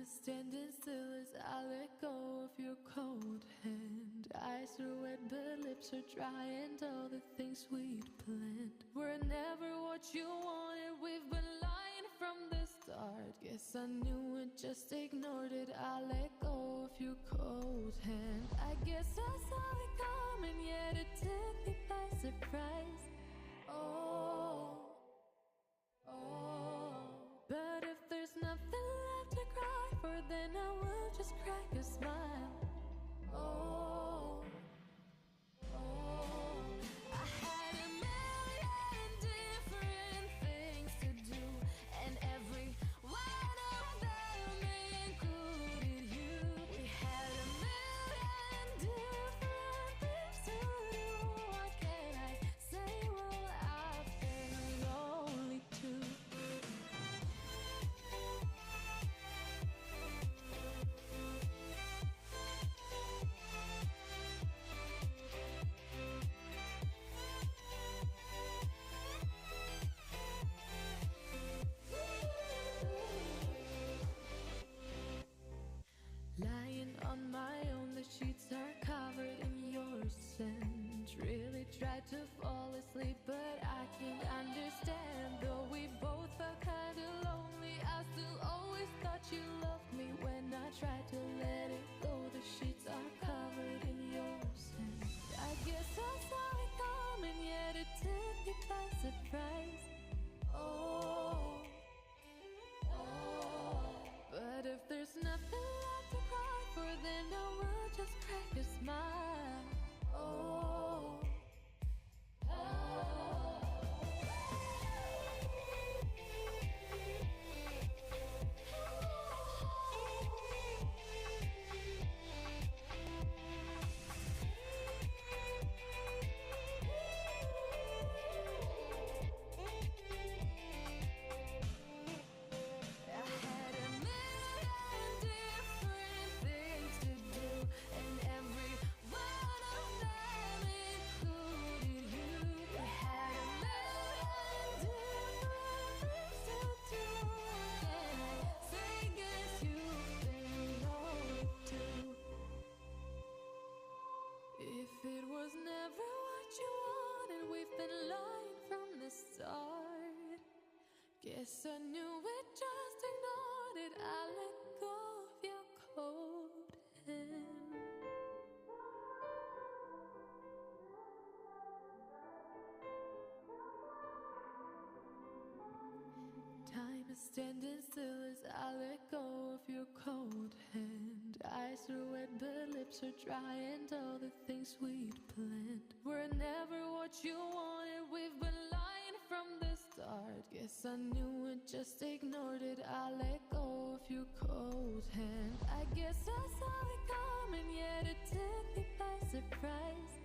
Standing still as I let go of your cold hand. Eyes are wet but lips are dry, and all the things we'd planned were never what you wanted. We've been lying from the start. Guess I knew it, just ignored it. I let go of your cold hand. I guess I saw it coming, yet it took me by surprise. But if there's nothing left to cry for, then I will just crack a smile. I had a million different things to do, and every one of them included you. We had a million different things to do. What can I say? Well, I've been lonely too. Lying on my own, the sheets are covered in your scent. Really tried to fall asleep, but I can't understand. Though we both felt kinda lonely, I still always thought you loved me. When I tried to let it go, the sheets are covered in your scent. I guess I saw it coming, yet it took me by surprise. But if there's nothing left to cry for, then I will just crack a smile. If it was never what you wanted, we've been lying from the start. Guess I knew it, just ignored it. I let go of your cold hand. Time is standing still as I let go of your cold hand. Eyes are wet but lips are dry, and all the things we'd planned were never what you wanted. We've been lying from the start. Guess I knew it, just ignored it. I let go of your cold hand. I guess I saw it coming, yet it took me by surprise.